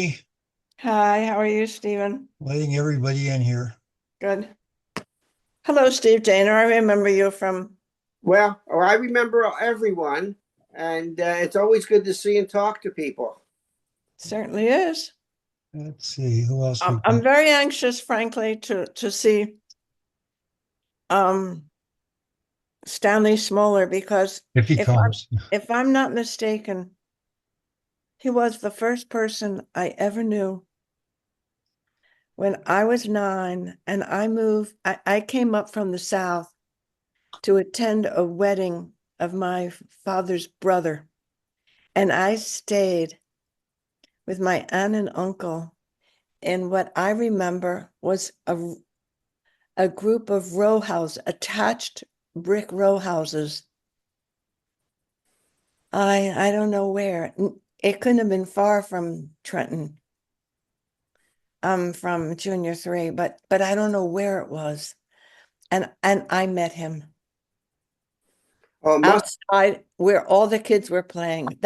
Mary, Hi, how are you, Stephen? letting everybody in here. Good. Hello, Steve Dana. I remember you from, I remember everyone, and it's always good to see and talk to people. certainly is. Let's see who else we I'm got. very anxious, frankly, to see um Stanley Smoller because If he if I'm comes. if I'm not mistaken, he was the first person I ever knew when I was 9 and I came up from the South to attend a wedding of my father's brother, and I stayed with my aunt and uncle in what I remember was a group of row house, attached brick row houses. I don't know where. It couldn't have been far from Trenton. I'm from junior 3, but I don't know where it was. And I met him Oh, it must. outside where all the kids were playing.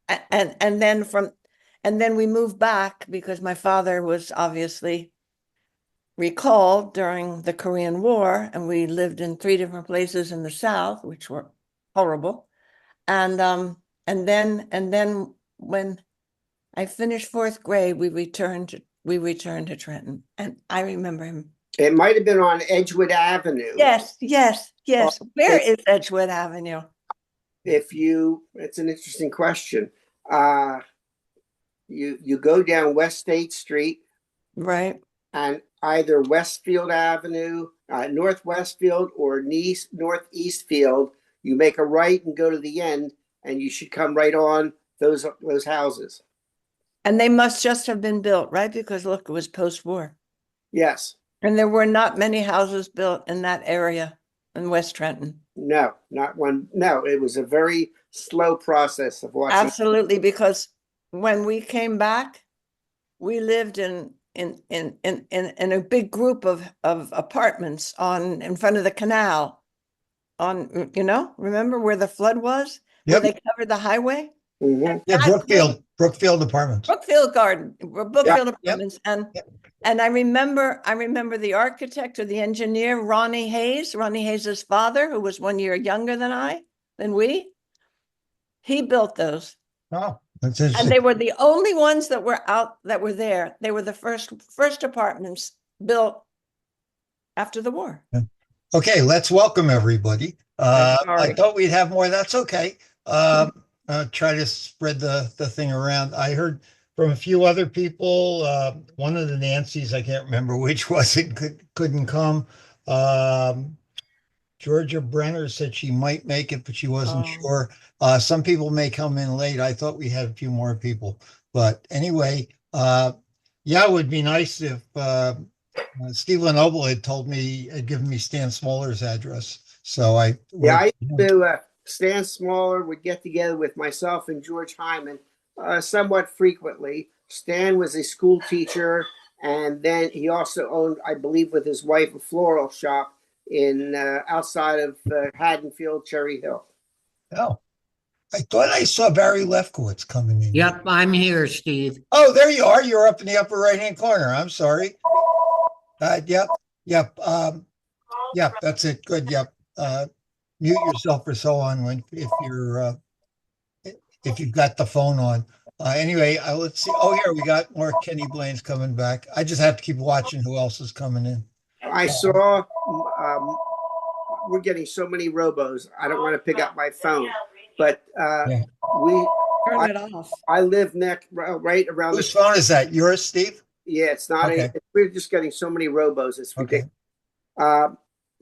And then we moved back because my father was obviously recalled during the Korean War, and we lived in 3 different places in the South, which were horrible. And then when I finished 4th grade, we returned to Trenton, and I remember him. It might have been on Edgewood Avenue. Yes, yes, Well, yes. Where if, is Edgewood Avenue? it's an interesting question. Uh, you go down West State Street Right. and either Westfield Avenue, North Westfield, or Northeast Field. You make a right and go to the end, and you should come right on those houses. And they must just have been built, right? Because look, it was post-war. Yes. And there were not many houses built in that area in West Trenton. No, not one. No, it was a very slow process of watching. Absolutely, because when we came back, we lived in a big group of apartments on in front of the canal. Remember where the flood was? Where Yep. they covered the highway? Mhm. Yeah, Brookfield Apartments. Yeah. Brookfield Yep. Apartments. And Yep. and I remember the architect or the engineer, Ronnie Hayes's father, who was 1 year younger than we. He built those. Oh, that's And interesting. they were the only ones that were there. They were the first apartments built after the war. Okay, let's welcome everybody. I Sorry. thought we'd have more. That's okay. Try to spread the thing around. I heard from a few other people. One of the Nancys, I can't remember which was it, couldn't come. Um, Georgia Brenner said she might make it, but she wasn't Oh. sure. Some people may come in late. I thought we had a few more people, but anyway, yeah, it would be nice if Steve Lenoble had given me Stan Smoller's address. So I Yeah, wrote. I used to. Stan Smaller would get together with myself and George Hyman somewhat frequently. Stan was a school teacher, and then he also owned, I believe, with his wife, a floral shop in outside of Haddonfield, Cherry Hill. Oh, I thought I saw Barry Lefkowitz coming in. Yep, I'm here, Steve. Oh, there you are. You're up in the upper right-hand corner. I'm sorry. Yep, yep, yep. That's it. Good. Yep. Mute yourself or so on if you've got the phone on. Anyway, let's see. Oh, here we got more Kenny Blaine's coming back. I just have to keep watching who else is coming in. I saw. We're getting so many robos. I don't want to pick up my phone, but Yeah. we. Turn it off. I live right around Whose phone is that? Yours, Steve? Yeah, it's not Okay. we're just getting so many robos. It's Okay. ridiculous.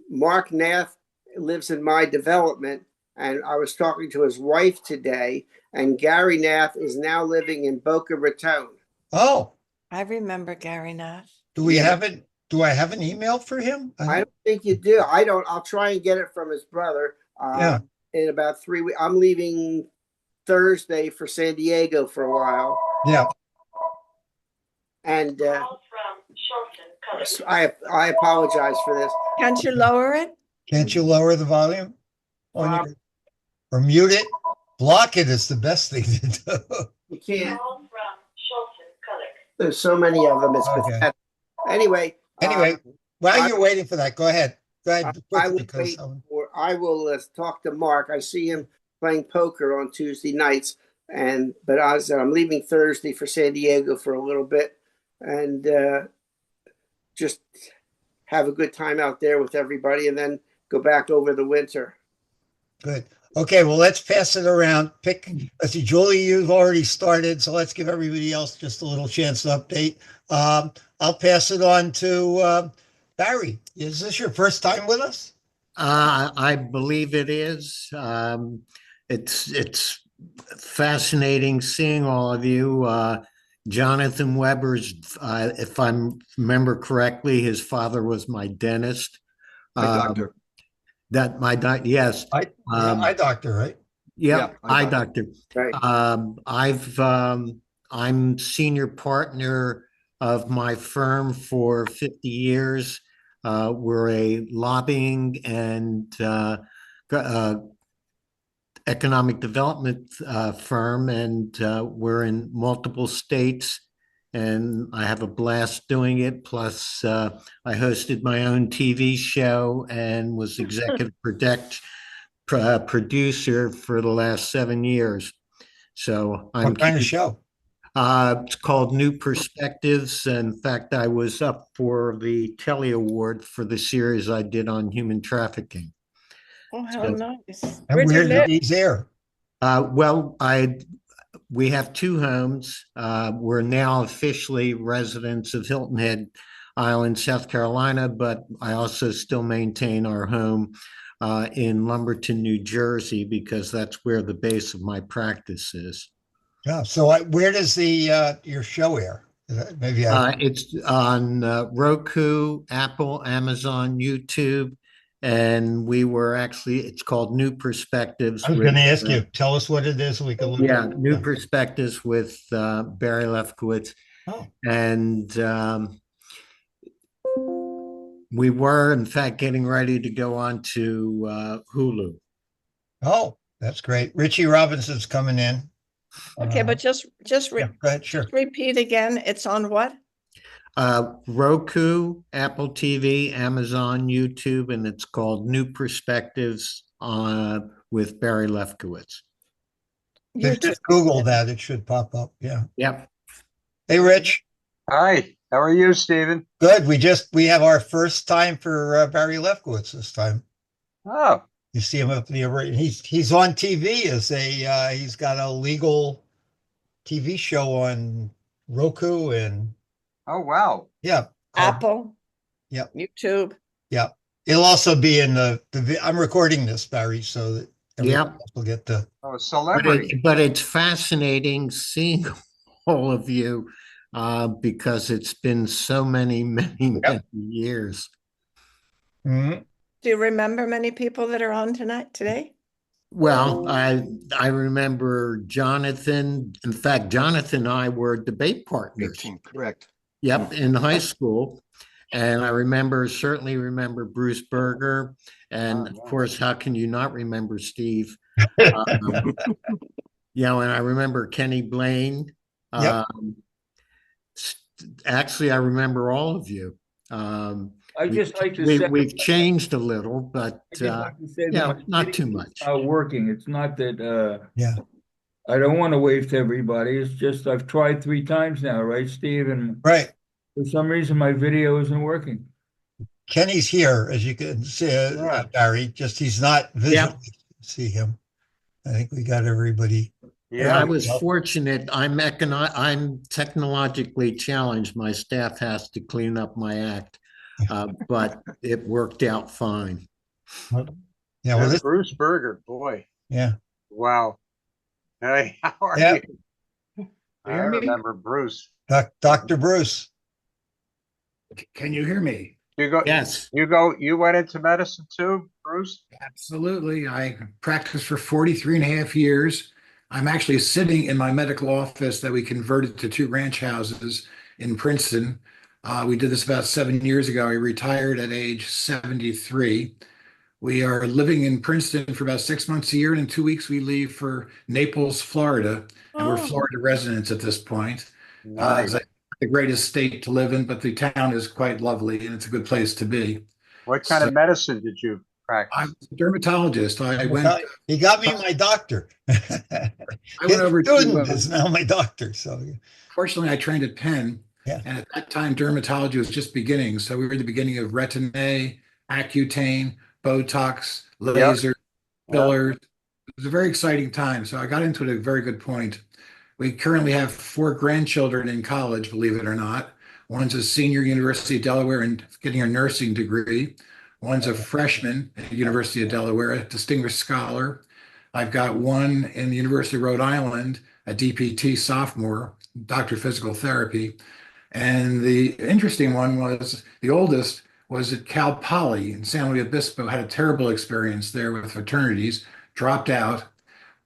Mark Nath lives in my development, and I was talking to his wife today, and Gary Nath is now living in Boca Raton. Oh, I remember Gary Nash. do we Yeah. have it? Do I have an email for him? I don't think you do. I don't. I'll try and get it from his brother. Yeah. In about 3 weeks, I'm leaving Thursday for San Diego for a while, Yeah. and I apologize for this. Can't you lower it? Can't you lower the volume or mute it? Block it is the best thing to do. You can't. There's so many of them. It's Okay. pathetic. Anyway. Anyway, while I- you're waiting for that, go ahead. Go I ahead will quickly, 'cause wait for, I will talk to Mark. I see him playing poker on Tuesday nights, but I'm leaving Thursday for San Diego for a little bit, and just have a good time out there with everybody, and then go back over the winter. good. Okay, well, let's pass it around. Let's see, Julie, you've already started, so let's give everybody else just a little chance to update. I'll pass it on to Barry. Is this your first time with us? I believe it is. It's fascinating seeing all of you. Jonathan Weber's, if I remember correctly, his father was my dentist. Doctor. Yes. Eye doctor, right? Yep, Yeah, eye eye doctor. Right. I'm senior partner of my firm for 50 years. We're a lobbying and economic development firm, and we're in multiple states. And I have a blast doing it. Plus, I hosted my own TV show and was executive producer for the last 7 years. So I'm What kind of show? It's called New Perspectives. In fact, I was up for the Telly Award for the series I did on human trafficking. Oh, how So- nice. And Where'd you where did live? these air? Well, we have two homes. We're now officially residents of Hilton Head Island, South Carolina, but I also still maintain our home in Lumberton, New Jersey, because that's where the base of my practice is. Yeah, so where does your show air? Maybe It's on Roku, Apple, Amazon, YouTube, and it's called New Perspectives. I was going to ask you, tell us what it is so we can look Yeah, at it. New Perspectives with Barry Lefkowitz. Oh. And we were, in fact, getting ready to go on to Hulu. Oh, that's great. Richie Robinson's coming in. Okay, but just Yeah, go ahead, sure. repeat again. It's on what? Roku, Apple TV, Amazon, YouTube, and it's called New Perspectives with Barry Lefkowitz. Just Google that, it should pop up. Yeah. Yep. Hey, Rich. Hi, how are you, Stephen? Good. We have our first time for Barry Lefkowitz this time. Oh, You see him up the he's on TV as he's got a legal TV show on Roku and oh, wow. yeah. Apple. Yep. YouTube. Yeah. It'll also be in I'm recording this, Barry, so that everyone else will get the Oh, celebrity. But it's fascinating seeing all of you because it's been so many years. Mhm. Do you remember many people that are on today? Well, I remember Jonathan. In fact, Jonathan and I were debate partners. Correct. Yep, in high school. And I certainly remember Bruce Berger. And of course, how can you not remember Steve? And I remember Kenny Blaine. Yep. Actually, I remember all of you. I just like to say, We've changed a little, but I just like to say that yeah, my not too video much. is not working. It's not that Yeah. I don't want to waste everybody. It's just I've tried 3 times now, right, Steve? And Right. for some reason my video isn't working. Kenny's here, as you can see, Barry. Just he's not visually see him. I think we got everybody. Yeah, I was fortunate. I'm technologically challenged. My staff has to clean up my act, but it worked out fine. Yeah, well, Bruce Berger, boy. yeah. Wow. Hey, how are Yep. you? I remember Bruce. Dr. Bruce. Can you hear me? Yes. You went into medicine too, Bruce? Absolutely. I practiced for 43 and a half years. I'm actually sitting in my medical office that we converted to 2 ranch houses in Princeton. We did this about 7 years ago. I retired at age 73. We are living in Princeton for about 6 months a year, and in 2 weeks we leave for Naples, Florida, and we're Oh. Florida residents at this point. Nice. As I the greatest state to live in, but the town is quite lovely and it's a good place to be. What kind So of medicine did you I'm practice? a dermatologist. He got me my doctor. I His went over student to, is now my doctor. So fortunately, I trained at Penn. yeah. And at that time, dermatology was just beginning. So we were at the beginning of Retin-A, Accutane, Botox, Yep. laser, fillers. It was a very exciting time. So I got into it at a very good point. We currently have 4 grandchildren in college, believe it or not. One's a senior University of Delaware and getting her nursing degree. One's a freshman at the University of Delaware, a distinguished scholar. I've got one in the University of Rhode Island, a DPT sophomore, doctor of physical therapy. And the interesting one was the oldest was at Cal Poly in San Luis Obispo, had a terrible experience there with fraternities, dropped out,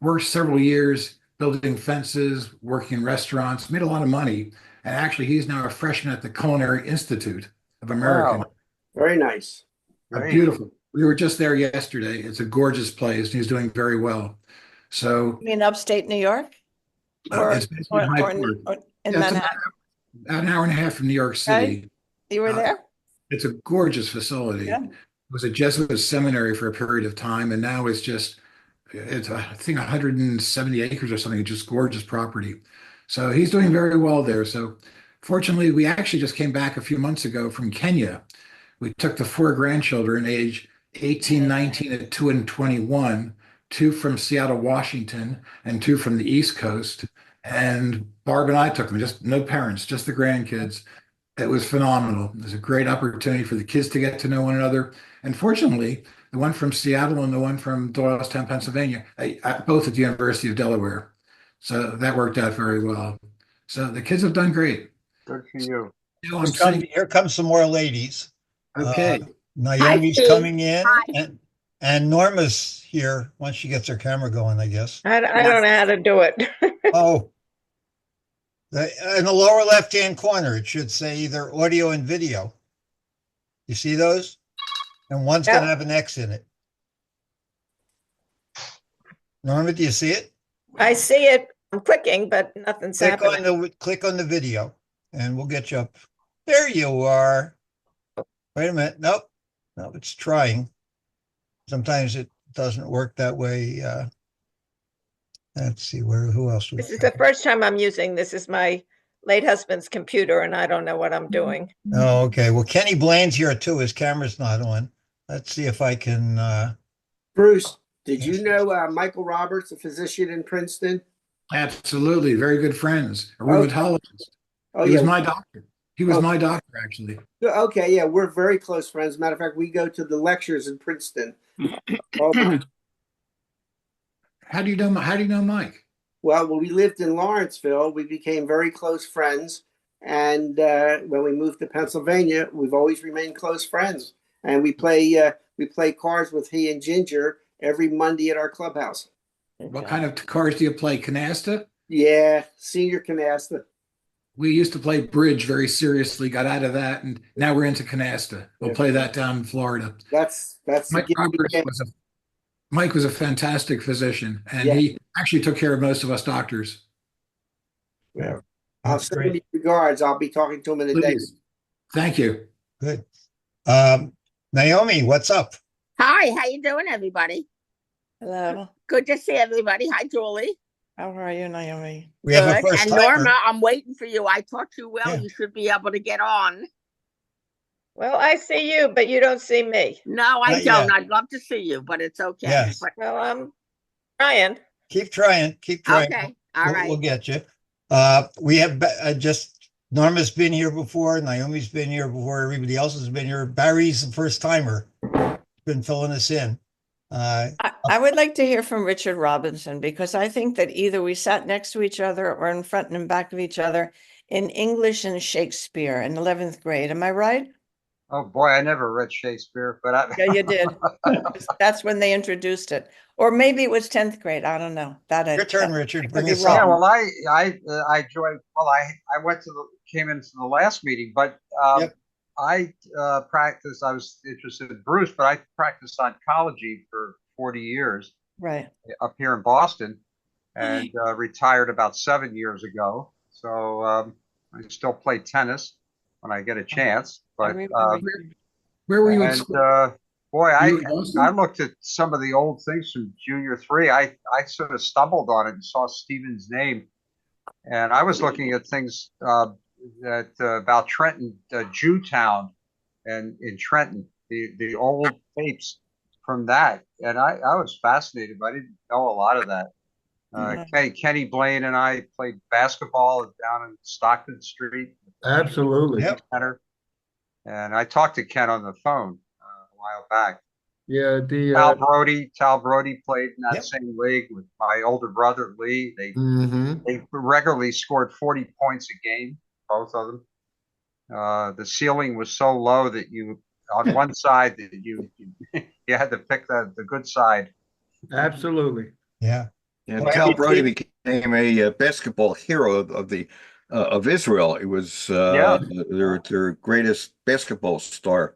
worked several years building fences, working in restaurants, made a lot of money. And actually, he's now a freshman at the Culinary Institute of American. Wow. Very nice. Great. Beautiful. We were just there yesterday. It's a gorgeous place, and he's doing very well. So You mean upstate New York? Or, it's basically Hyde or Park. or in Yeah, it's Manhattan, about an hour and a half from New York City. you were Uh, there? It's a gorgeous facility. Yeah. It was a Jesuit seminary for a period of time, and now it's I think 170 acres or something, just gorgeous property. So he's doing very well there. So fortunately, we actually just came back a few months ago from Kenya. We took the 4 grandchildren, age 18, 19, and 2 and 21, 2 from Seattle, Washington, and 2 from the East Coast. And Barb and I took them, just no parents, just the grandkids. It was phenomenal. It was a great opportunity for the kids to get to know one another. And fortunately, the one from Seattle and the one from Doylestown, Pennsylvania, both at the University of Delaware. So that worked out very well. So the kids have done great. Good for you. Now I'm sitting, Here comes some more ladies. okay. Naomi's Steve. coming in Hi. and Norma's here once she gets her camera going, I guess. I don't know how to do it. Oh, in the lower left-hand corner, it should say either audio and video. You see those? And one's Yep. going to have an X in it. Norma, do you see it? I see it. I'm clicking, but nothing's happening. Click on the video and we'll get you up. There you are. Wait a minute. Nope. No, it's trying. Sometimes it doesn't work that way. Let's see who else we This is the first time I'm using this. Is my late husband's computer, and I don't know what I'm doing. Oh, okay. Well, Kenny Blaine's here too. His camera's not on. Let's see if I can. Bruce, did you know Michael Roberts, a physician in Princeton? Absolutely. Very good friends. A Okay. rheumatologist. Oh, He yeah. was my doctor. He was Oh. my doctor, actually. Okay, yeah, we're very close friends. Matter of fact, we go to the lectures in Princeton. Oh, How do you know Mike? well, when we lived in Lawrenceville, we became very close friends. And when we moved to Pennsylvania, we've always remained close friends. And we play cards with he and Ginger every Monday at our clubhouse. What kind of cards do you play? Canasta? Yeah, senior canasta. We used to play bridge very seriously, got out of that, and now we're into canasta. We'll Yeah. play that down in Florida. That's the Mike gift we Roberts get. Mike was a fantastic physician, and Yeah. he actually took care of most of us doctors. Yeah. I'll That's send great. him regards. I'll be talking to him in a day. Please. Thank you. Good. Naomi, what's up? Hi, how you doing, everybody? Hello, Good to see everybody. Hi, Julie. how are you, Naomi? We have a Good. first And timer. Norma, I'm waiting for you. I taught you well. Yeah. You should be able to get on. Well, I see you, but you don't see me. No, I Not don't. yet. I'd love to see you, but it's okay. Yes. But, Well, I'm trying. Keep trying. Keep trying. okay. All We'll right. get you. We have Norma's been here before. Naomi's been here before. Everybody else has been here. Barry's the first timer. Been filling us in. I would like to hear from Richard Robinson because I think that either we sat next to each other or in front and in back of each other in English and Shakespeare in 11th grade. Am I right? Oh, boy, I never read Shakespeare, but Yeah, you did. That's when they introduced it. Or maybe it was 10th grade. I don't know. Your turn, Richard. Bring be us wrong. Yeah, up. well, I joined. Well, I came into the last meeting, but Yep. I practiced. I was interested in Bruce, but I practiced oncology for 40 years Right. up here in Boston, and retired about 7 years ago. So I still play tennis when I get a chance, but, Where were you at and, school? boy, You in Boston? I looked at some of the old things from junior 3. I sort of stumbled on it and saw Stephen's name. And I was looking at things, about Trenton, Jewtown and in Trenton, the old tapes from that. And I was fascinated, but I didn't know a lot of that. Kenny Blaine and I played basketball down in Stockton Street. Absolutely. Yep. Center. And I talked to Ken on the phone a while back. Yeah, Tal Brody played in that Yep. same league with my older brother Lee. Mhm. They regularly scored 40 points a game, both of them. The ceiling was so low that you, on one side, that you had to pick the good side. absolutely. Yeah. And Well, Tal it- Brody became a basketball hero of Israel. He was their greatest basketball star,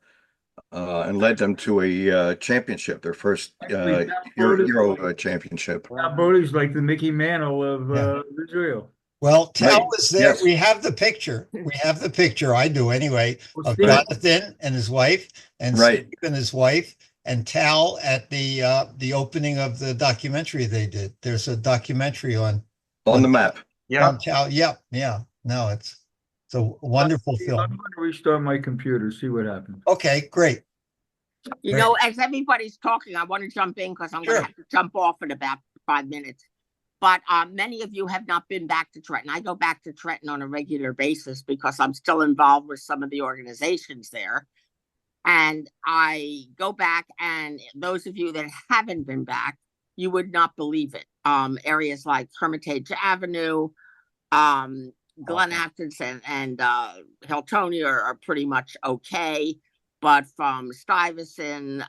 and led them to a championship, their first Euro championship. Now Brody's like the Mickey Mantle of Israel. Well, Tal Right. was there. Yes. We have the picture. We have the picture. I do anyway, Well, of Steve, Jonathan and his wife, and Right. Steve and his wife, and Tal at the opening of the documentary they did. There's a documentary on On the map. Yeah. on Tal. Yep. Yeah. No, it's a wonderful Steve, film. I'm going to restart my computer, see what happens. Okay, great. You know, as everybody's talking, I want to jump in because I'm going Sure. to have to jump off in about 5 minutes. But many of you have not been back to Trenton. I go back to Trenton on a regular basis because I'm still involved with some of the organizations there. And I go back, and those of you that haven't been back, you would not believe it. Areas like Hermitage Avenue, Glen Atkinson and Hiltonia are pretty much okay. But from Stuyvesant,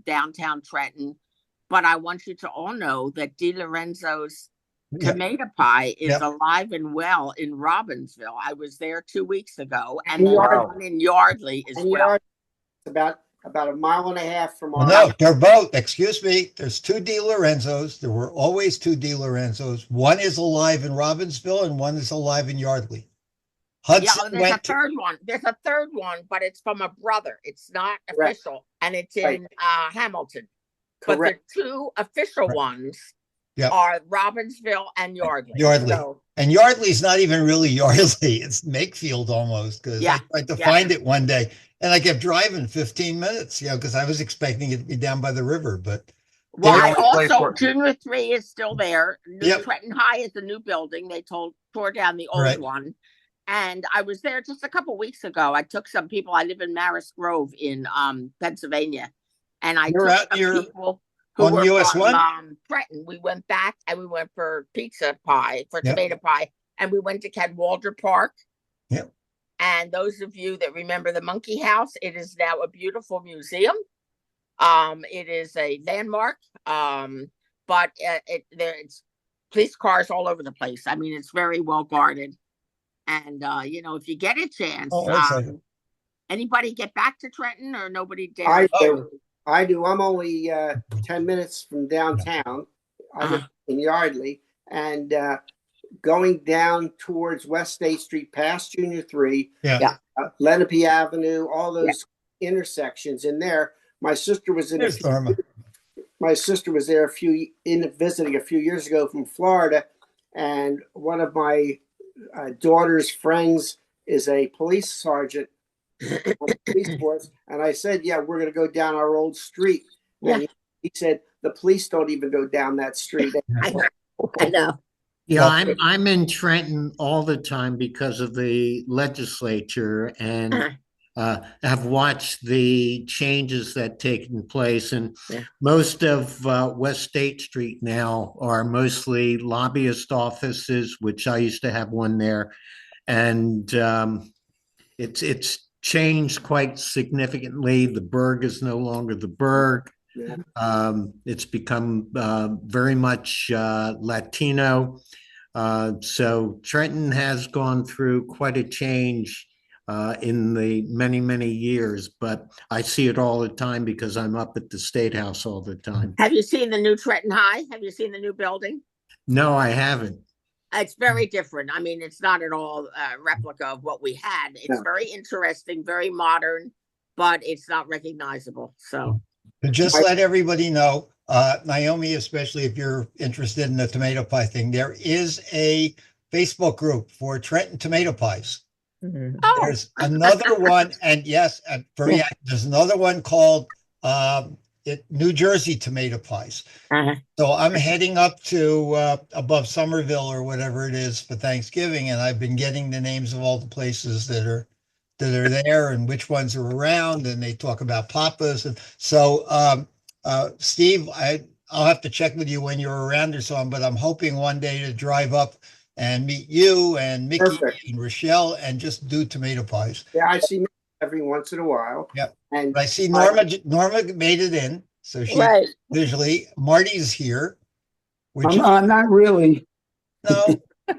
downtown Trenton. But I want you to all know that Di Lorenzo's Yeah. tomato pie is Yep. alive and well in Robbinsville. I was there 2 weeks ago, and And the Yardley. one in Yardley as And well. it's about a mile and a half from Well, our. no, they're both. Excuse me. There's two Di Lorenzos. There were always two Di Lorenzos. One is alive in Robbinsville, and one is alive in Yardley. Yeah, Hudson there's a went to, third one. There's a third one, but it's from a brother. It's not Correct. official, and it's Right. in Hamilton. But Correct. the two official Right. ones Yep. are Robbinsville and Yardley. Yardley. So, and Yardley's not even really Yardley. It's Makefield almost, because Yeah, I tried to yeah. find it one day, and I kept driving 15 minutes, because I was expecting it to be down by the river, but well, They're I the only place also where- Junior 3 is still there. New Yep. Trenton High is the new building. They tore down the old Right. one. And I was there just a couple weeks ago. I took some people. I live in Maris Grove in Pennsylvania, and I You're took out some near- people who on were US from 1? Trenton. We went back and we went for pizza pie, for Yep. tomato pie, and we went to Cadwalder Park. Yep. And those of you that remember the Monkey House, it is now a beautiful museum. It is a landmark, but it's police cars all over the place. I mean, it's very well guarded. And if you get a chance, Oh, wait a second. anybody get back to Trenton or nobody dare? I Oh. do. I do. I'm only 10 minutes from downtown. I live in Yardley, and going down towards West State Street, past Junior 3, Yeah. Lenape Avenue, all those intersections in there. My sister was in. There's Tharma. My sister was there visiting a few years ago from Florida, and one of my daughter's friends is a police sergeant on the police force, and I said, "Yeah, we're going to go down our old street." And he said, "The police don't even go down that street." I know. Yeah, I'm in Trenton all the time because of the legislature, and have watched the changes that taken place. And Yeah. most of West State Street now are mostly lobbyist offices, which I used to have one there, and it's changed quite significantly. The Burg is no longer the Burg. Yeah. It's become very much Latino. So Trenton has gone through quite a change in the many, many years, but I see it all the time because I'm up at the State House all the time. Have you seen the new Trenton High? Have you seen the new building? No, I haven't. It's very different. I mean, it's not at all a replica of what we had. It's No. very interesting, very modern, but it's not recognizable. So, To just let everybody know, Naomi, especially if you're interested in the tomato pie thing, there is a Facebook group for Trenton tomato pies. oh, There's another one, and yes, there's another one called New Jersey tomato pies. uh-huh. So I'm heading up to above Somerville or whatever it is for Thanksgiving, and I've been getting the names of all the places that are there and which ones are around, and they talk about Papa's. And so Steve, I'll have to check with you when you're around or something, but I'm hoping one day to drive up and meet you and Mickey Perfect. and Rochelle and just do tomato pies. Yeah, I see every once in a while. Yep. And But I see Norma made it in, so she Right. visually. Marty's here, which Not really. no,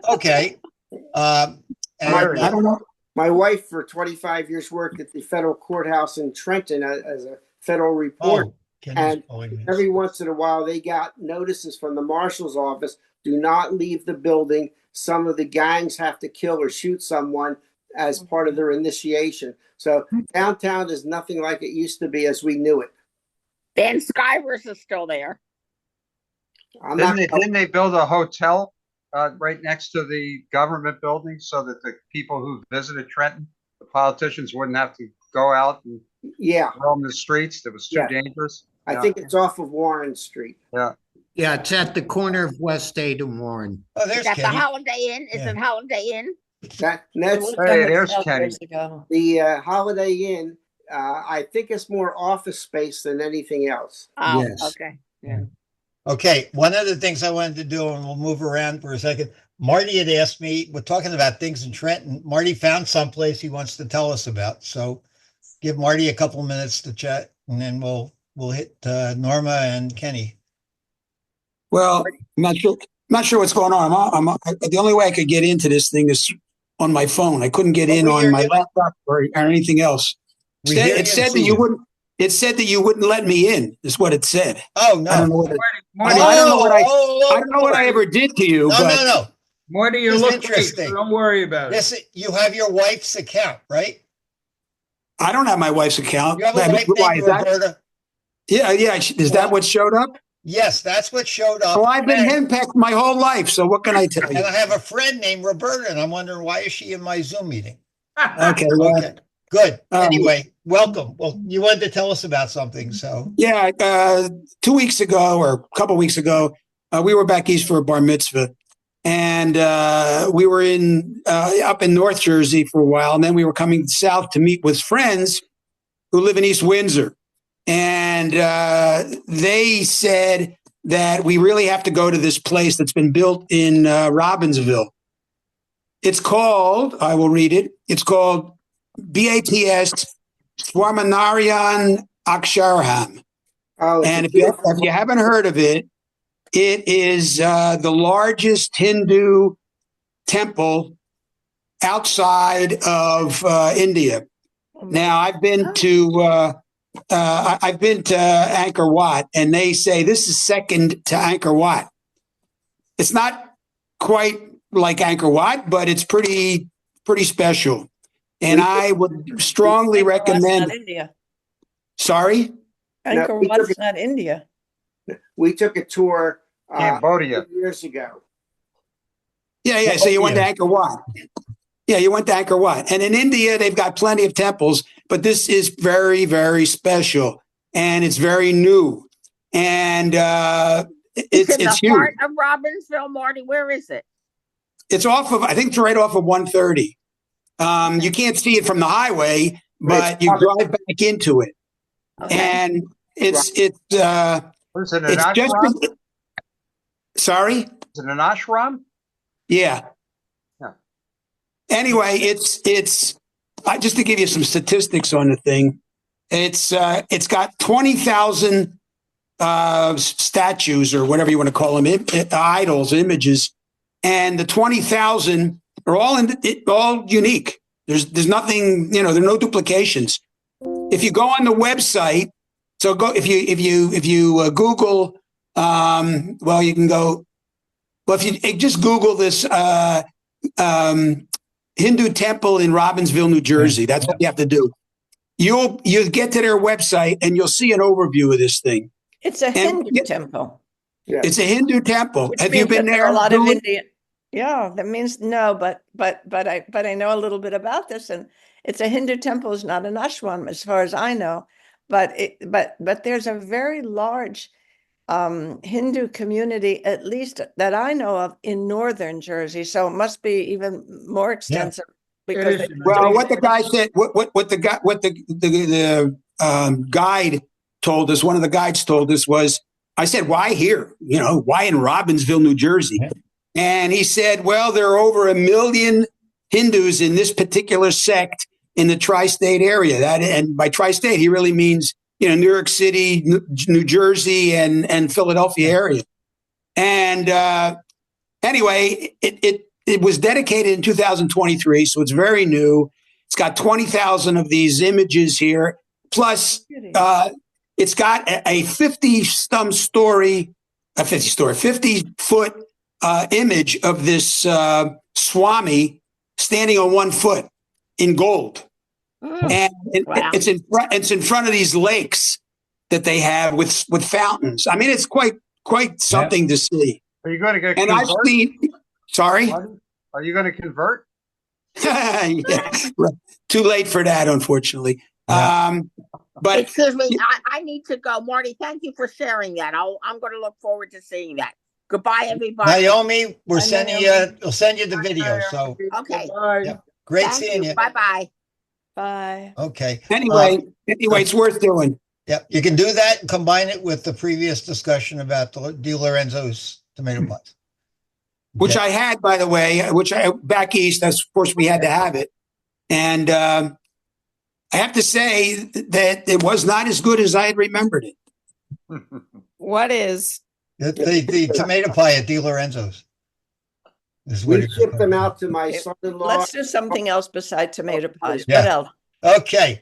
okay. And, I don't know. my wife for 25 years worked at the federal courthouse in Trenton as a federal reporter. oh, Kenny's And calling me. Every once in a while, they got notices from the marshal's office, do not leave the building. Some of the gangs have to kill or shoot someone as part of their initiation. So downtown is nothing like it used to be as we knew it. Dan Skivers is still there. Didn't they build a hotel right next to the government building so that the people who visited Trenton, the politicians, wouldn't have to go out and Yeah, roam the streets? That was too Yeah. dangerous. I Yeah. think it's off of Warren Street. Yeah, it's at the corner of West 8th and Warren. Oh, Is there's that the Kenny. Holiday Inn? Is Yeah. it Holiday Inn? That's Hey, there's Kenny. the Holiday Inn. I think it's more office space than anything else. Oh, Yes. okay. Okay, one of the things I wanted to do, and we'll move around for a second. Marty had asked me, we're talking about things in Trenton. Marty found someplace he wants to tell us about. So give Marty a couple minutes to chat, and then we'll hit Norma and Kenny. Well, I'm not sure what's going on. The only way I could get into this thing is on my phone. I couldn't get in we on hear my you. laptop or anything else. We hear you It and said that see you you. wouldn't. It said that you wouldn't let me in. Is what it said. Oh no! I don't know what. Marty, I don't know what I Oh, don't know what I ever did to you. No, but no. Marty, you It's look great, interesting. so don't worry about it. This you have your wife's account, right? I don't have my wife's account. You have a wife Why named is that? Roberta. Yeah. Is that what showed up? Yes, that's what showed up. Well, I've been And- henpecked my whole life. So what can I tell you? And I have a friend named Roberta, and I'm wondering why is she in my Zoom meeting? Okay. Well, Okay, good. Um, Anyway, welcome. Well, you wanted to tell us about something, so yeah. 2 weeks ago or a couple weeks ago, we were back east for a bar mitzvah, and we were up in North Jersey for a while, and then we were coming south to meet with friends who live in East Windsor, and they said that we really have to go to this place that's been built in Robbinsville. It's called, I will read it. It's called BATS Swaminarayan Aksharham. Oh, And if you haven't heard of it, it is the largest Hindu temple outside of India. Now, I've been to Angkor Wat, and they say this is second to Angkor Wat. It's not quite like Angkor Wat, but it's pretty special. And I would strongly recommend. India. Sorry. Angkor we took Wat's not India. we took a tour Cambodia. years ago. Yeah. So you went to Angkor Wat. Yeah, you went to Angkor Wat. And in India, they've got plenty of temples, but this is very, very special. And it's very new. And It's in it's the huge. heart of Robbinsville, Marty. Where is it? It's I think it's right off of 130. You can't see it from the highway, but you drive back into it. Okay. And it's What is it, an just ashram? sorry? Is it an ashram? Yeah. Yeah. Anyway, it's just to give you some statistics on the thing. It's got 20,000 statues or whatever you want to call them, idols, images, and the 20,000 are all unique. There's nothing, there are no duplications. If you go on the website, if you Google, you can go. Well, if you just Google this Hindu temple in Robbinsville, New Jersey, that's what you have to do. You'll get to their website and you'll see an overview of this thing. It's a Hindu temple. Yeah. It's a Hindu temple. Which Have you means been that there? are a lot of Julie? Indian. Yeah, that means no, but I know a little bit about this, and it's a Hindu temple, is not an ashram as far as I know, but there's a very large Hindu community, at least that I know of, in northern Jersey. So it must be even more extensive because is. Well, what the guy said, what the guide told us, one of the guides told us was, I said, why here? You know, why in Robbinsville, New Jersey? Yeah. And he said, well, there are over 1 million Hindus in this particular sect in the tri-state area. And by tri-state, he really means, you know, New York City, New Jersey, and Philadelphia area. And anyway, it was dedicated in 2023, so it's very new. It's got 20,000 of these images here. Plus, it's got a 50-foot image of this Swami standing on 1 foot in gold. And Wow. it's in front of these lakes that they have with fountains. I mean, it's quite something to see. Are you going to get And I've convert? seen. Sorry. Are you going to convert? Yeah, right. Too late for that, unfortunately. Yeah. But Excuse me, I need to go. Marty, thank you for sharing that. I'm going to look forward to seeing that. Goodbye, everybody. Naomi, we'll Bye, send Naomi. you, we'll send you the video. So Okay. yeah, great Thank seeing you. Bye-bye. Bye. Okay. anyway, it's worth doing. Yeah, you can do that and combine it with the previous discussion about Di Lorenzo's tomato pies. Which Okay. I had, by the way, back east, of course, we had to have it. And I have to say that it was not as good as I had remembered it. What is? The tomato pie at Di Lorenzo's. Is what We it's shipped them out to my Okay, son-in-law. Let's do something else beside tomato pies. Yeah. What else? Okay,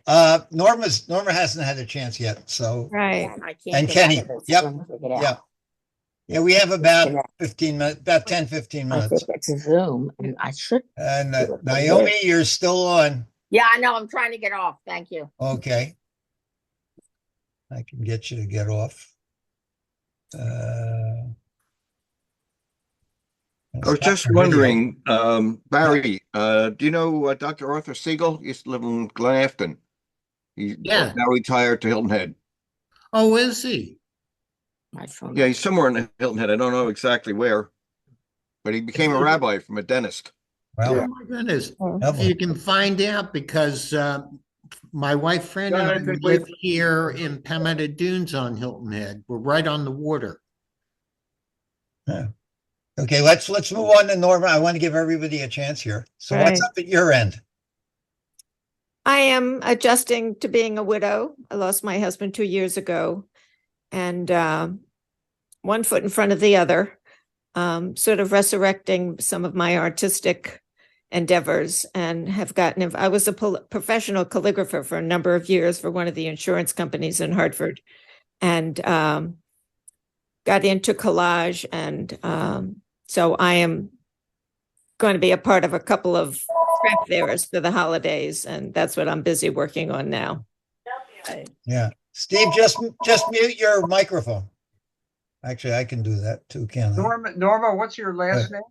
Norma hasn't had a chance yet, so, Right. I can't and get Kenny, out of this. yep, I'm gonna get out. yeah. Yeah, we have about 15 minutes, about 10, 15 I minutes. think it's a Zoom, and I should. And Naomi, you're still on. Yeah, I know. I'm trying to get off. Thank you. Okay. I can get you to get off. I was just wondering, Barry, do you know Dr. Arthur Siegel? He used to live in Glen Afton. He's Yeah. now retired to Hilton Head. Oh, is he? My phone. Yeah, he's somewhere in Hilton Head. I don't know exactly where, but he became a rabbi from a dentist. Well, Oh my goodness. lovely. You can find out because my wife Fran and I Jonathan, live here in Palmetto Dunes on Hilton Head. We're right on the water. Okay, let's move on to Norma. I want to give everybody a chance here. So what's Right. up at your end? I am adjusting to being a widow. I lost my husband 2 years ago, and 1 foot in front of the other, sort of resurrecting some of my artistic endeavors, and have gotten. I was a professional calligrapher for a number of years for one of the insurance companies in Hartford, and got into collage, and so I am going to be a part of a couple of craft fairs for the holidays, and that's what I'm busy working on now. Yeah, Steve, just mute your microphone. Actually, I can do that too, can't I? Norma, what's your last name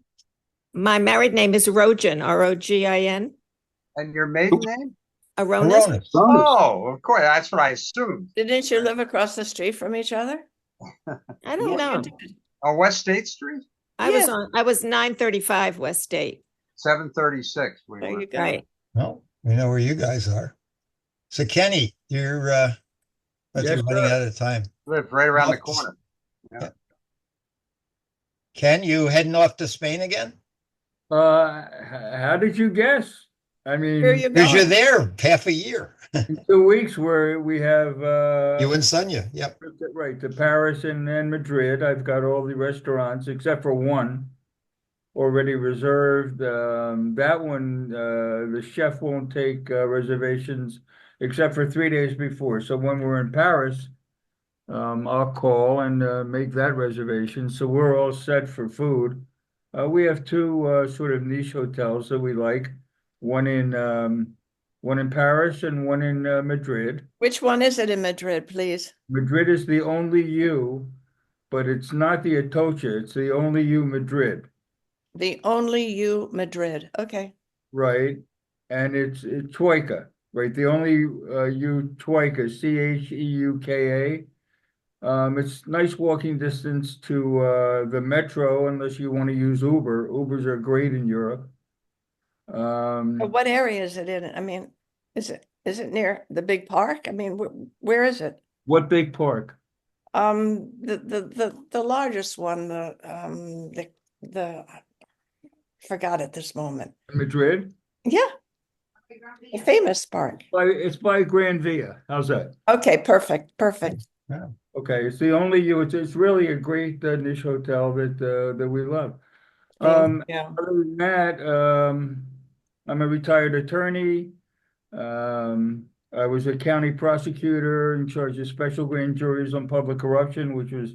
My married name is Rogin, Rogin. and your maiden name? Aronis. Aronis. Oh, of course. That's what I assumed. Didn't you live across the street from each other? I don't know. On West State Street, I was 935 West State. 736. We There were. you go. Right. No, we know where you guys are. So Kenny, you're but Yes, you're running sir. out of time. Live right around the Well, corner. Ken, you heading off to Spain again? How did you guess? I mean, Here you Because go. you're there half a year. in 2 weeks where we have You and Sonia. Yep. right to Paris and Madrid. I've got all the restaurants except for one already reserved. That one, the chef won't take reservations except for 3 days before. So when we're in Paris, I'll call and make that reservation. So we're all set for food. We have two sort of niche hotels that we like. One in Paris and one in Madrid. Which one is it in Madrid, please? Madrid is the only U, but it's not the Atocha. It's the only U Madrid, The Only You Madrid. Okay. right? And it's Chueca, right? The only U Chueca, Cheuka. It's nice walking distance to the metro, unless you want to use Uber. Ubers are great in Europe. But what area is it in? I mean, is it near the big park? I mean, where is it? What big park? The largest one, the forgot at this moment. Madrid? Yeah. The famous park. It's by Gran Via. How's that? Okay, perfect. Okay, it's the only U. It's really a great niche hotel that we love. Yeah. Other than that, I'm a retired attorney. I was a county prosecutor in charge of special grand juries on public corruption, which was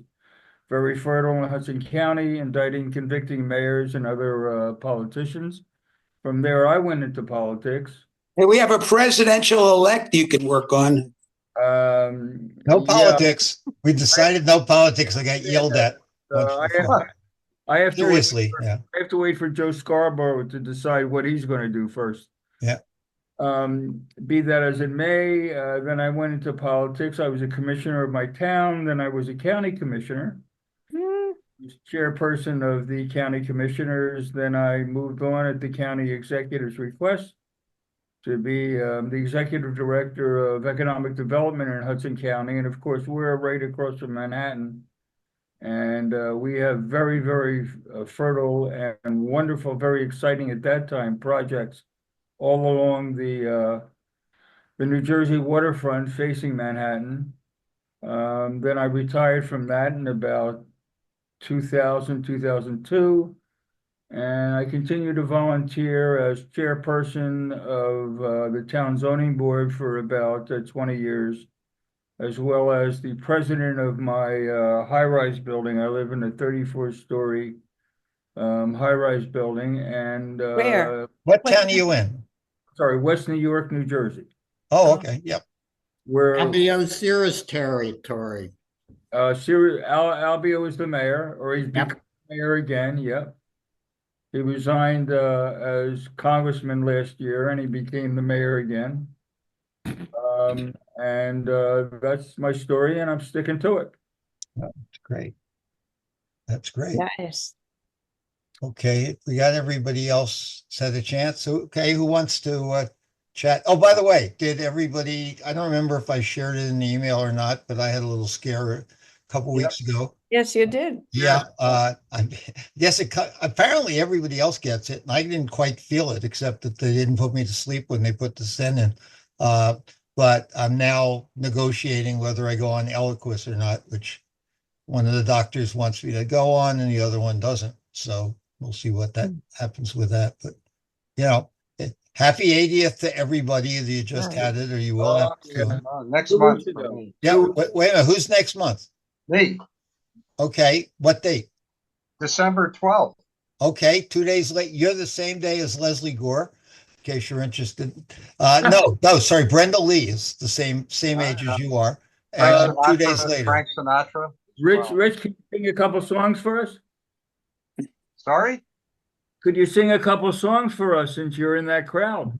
very fertile in Hudson County, indicting, convicting mayors and other politicians. From there, I went into politics. Hey, we have a presidential elect you can work on. No politics. We decided no politics. I got yelled at. I have to Seriously, yeah. I have to wait for Joe Scarborough to decide what he's going to do first. Yeah. Be that as it may, then I went into politics. I was a commissioner of my town. Then I was a county commissioner. Was chairperson of the county commissioners. Then I moved on at the county executive's request to be the executive director of economic development in Hudson County. And of course, we're right across from Manhattan. And we have very, very fertile and wonderful, very exciting at that time projects all along the New Jersey waterfront facing Manhattan. Then I retired from that in about 2000, 2002. And I continue to volunteer as chairperson of the town zoning board for about 20 years, as well as the president of my high-rise building. I live in a 34-story high-rise building. And Where? What town are you in? Sorry, West New York, New Jersey. Oh, okay. Yep. Where Albio Cirrus territory. Albio is the mayor, or he's become mayor again. Yep. He resigned as congressman last year, and he became the mayor again. And that's my story, and I'm sticking to it. That's great. That's great. Nice. Okay, we got everybody else had a chance. Okay, who wants to chat? Oh, by the way, did everybody, I don't remember if I shared it in the email or not, but I had a little scare a couple weeks ago. Yes, you did. Yeah, yes, apparently everybody else gets it, and I didn't quite feel it, except that they didn't put me to sleep when they put the stent in. But I'm now negotiating whether I go on Eliquis or not, which one of the doctors wants me to go on and the other one doesn't. So we'll see what that happens with that. But, you know, happy 80th to everybody that you just had it or you will have to. Next month. For me. Yeah, wait a minute, who's next month? Me, Okay, what date? December 12th. Okay, 2 days late. You're the same day as Leslie Gore, in case you're interested. No, sorry, Brenda Lee is the same age as you are. And 2 days later. Frank Sinatra. Rich, can you sing a couple songs for us? Sorry? Could you sing a couple songs for us since you're in that crowd?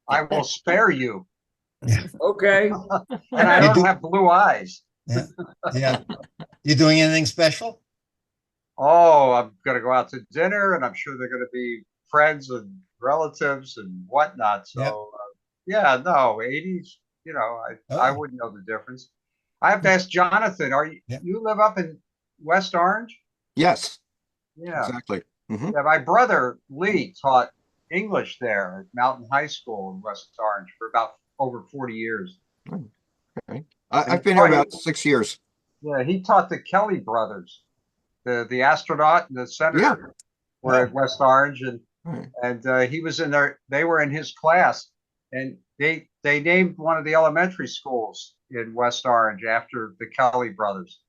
I will spare you. Okay. And I don't have blue eyes. Yeah. You doing anything special? Oh, I'm going to go out to dinner, and I'm sure they're going to be friends and relatives and whatnot. So, yeah, no, 80s, you know, I wouldn't know the difference. I have to ask Jonathan, you live up in West Orange? Yes. Yeah. Exactly. Yeah, my brother Lee taught English there at Mountain High School in West Orange for about over 40 years. Okay. I've been here about 6 years. Yeah, he taught the Kelly brothers, the astronaut and the senator were at West Orange, and he was in there. They were in his class, and they named one of the elementary schools in West Orange after the Kelly brothers.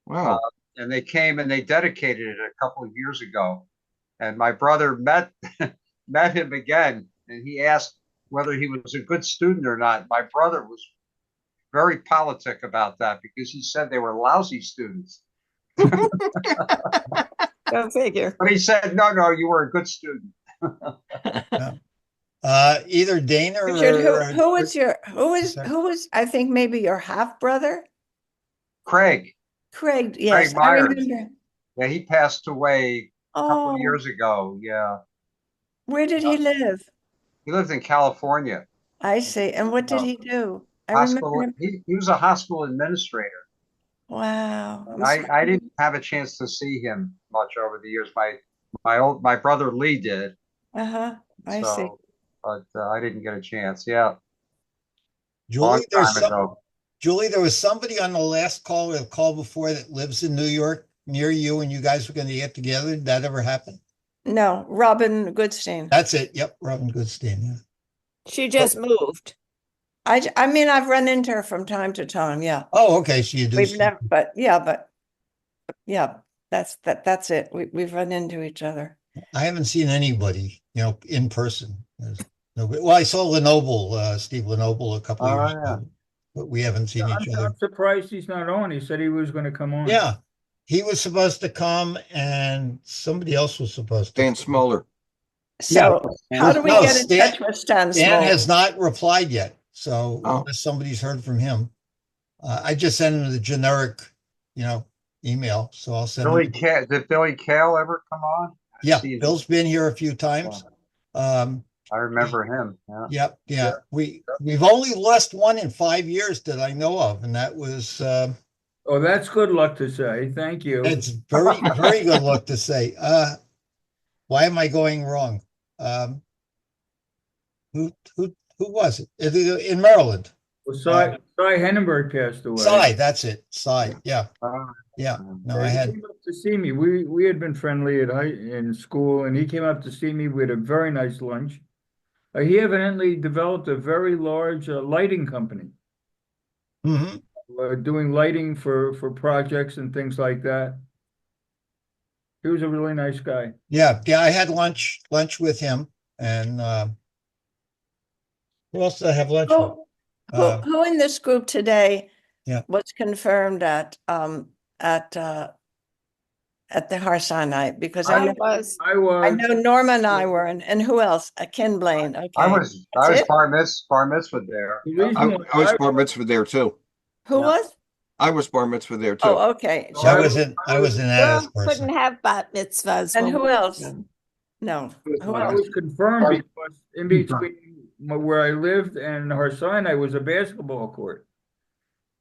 Wow. And they came and they dedicated it a couple of years ago. And my brother met met him again, and he asked whether he was a good student or not. My brother was very politic about that because he said they were lousy students. Go figure. But he said, no, you were a good student. Either Dana or Richard, who was, I think maybe your half brother? Craig. Craig, yes, I Myers. remember. Yeah, he passed away a couple Oh, of years ago. Yeah. where did he live? He lived in California. I see. And what did he do? I Hospital. remember him. He was a hospital administrator. Wow. I'm I sorry. didn't have a chance to see him much over the years. My brother Lee did. Uh-huh. I see. So, but I didn't get a chance. Yeah. Julie, Long time ago. Julie, there was somebody on the last call or the call before that lives in New York near you, and you guys were going to get together. Did that ever happen? No, Robin Goodstein. That's it. Yep, Robin Goodstein. Yeah. She just moved. I mean, I've run into her from time to time. Yeah. Oh, okay. So you do. We've never, but yeah, that's it. We've run into each other. I haven't seen anybody, in person. There's nobody. Well, I saw Lenoble, Steve Lenoble, a couple of years ago, but we haven't seen each other. I'm surprised he's not on. He said he was going to come on. Yeah, he was supposed to come, and somebody else was supposed to. Dan Smoller. So how do we No, get in touch with Stan Dan Small? has not replied yet, so Oh. unless somebody's heard from him, I just sent him the generic, email. So I'll send him. Did Billy Kale ever come on? Yeah, Bill's been here a few times. I remember him. Yeah. Yep, we've only lost one in 5 years that I know of, and that was Oh, that's good luck to say. Thank you. it's very very good luck to say. Why am I going wrong? Who was it? In Maryland? Well, Cy Henneberg passed away. Cy, that's it. Cy, yeah. Yeah. No, I He had. came up to see me. We had been friendly in school, and he came up to see me. We had a very nice lunch. He evidently developed a very large lighting company, doing lighting for projects and things like that. He was a really nice guy. Yeah, I had lunch with him, and who else did I have lunch with? Who in this group today Yeah. was confirmed at the Har Sinai? Because I know Norma and I were, and who else? Ken Blaine. Okay. I was That's it? bar mitzvah there. I was bar mitzvah there too. Who was? I was bar mitzvah there too. Oh, okay. So I was an Addis person. Couldn't have bat mitzvahs. And when who we- else? No. Who I else? was confirmed because in between where I lived and Har Sinai was a basketball court.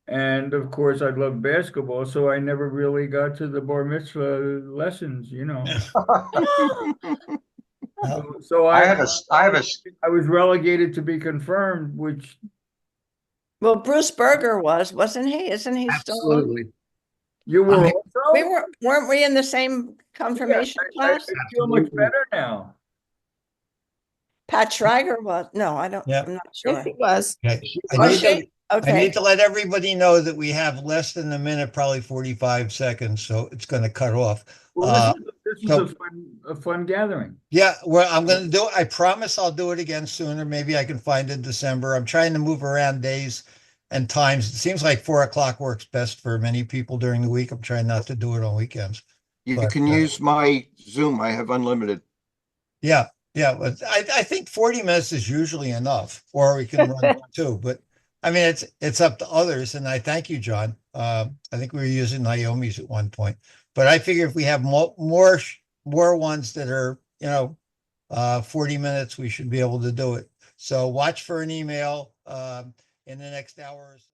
And of course, I loved basketball, so I never really got to the bar mitzvah lessons, So I was relegated to be confirmed, which Well, Bruce Berger wasn't he? Isn't he still? Absolutely. you were also. Weren't we in the same confirmation I class? feel much better now. Pat Schreiger was. No, I don't. Yeah. I'm not sure. Yes, he was. Okay. I Was need to- she? I Okay. need to let everybody know that we have less than a minute, probably 45 seconds, so it's going to cut off. Well, this is so- a fun gathering. Yeah, well, I'm going to do it. I promise I'll do it again sooner. Maybe I can find in December. I'm trying to move around days and times. It seems like 4:00 works best for many people during the week. I'm trying not to do it on weekends. You But, can use my Zoom. I have unlimited. Yeah, but I think 40 minutes is usually enough, or we can run two. But I mean, it's up to others. And I thank you, John. I think we were using Naomi's at one point, but I figure if we have more ones that are 40 minutes, we should be able to do it. So watch for an email in the next hour or so.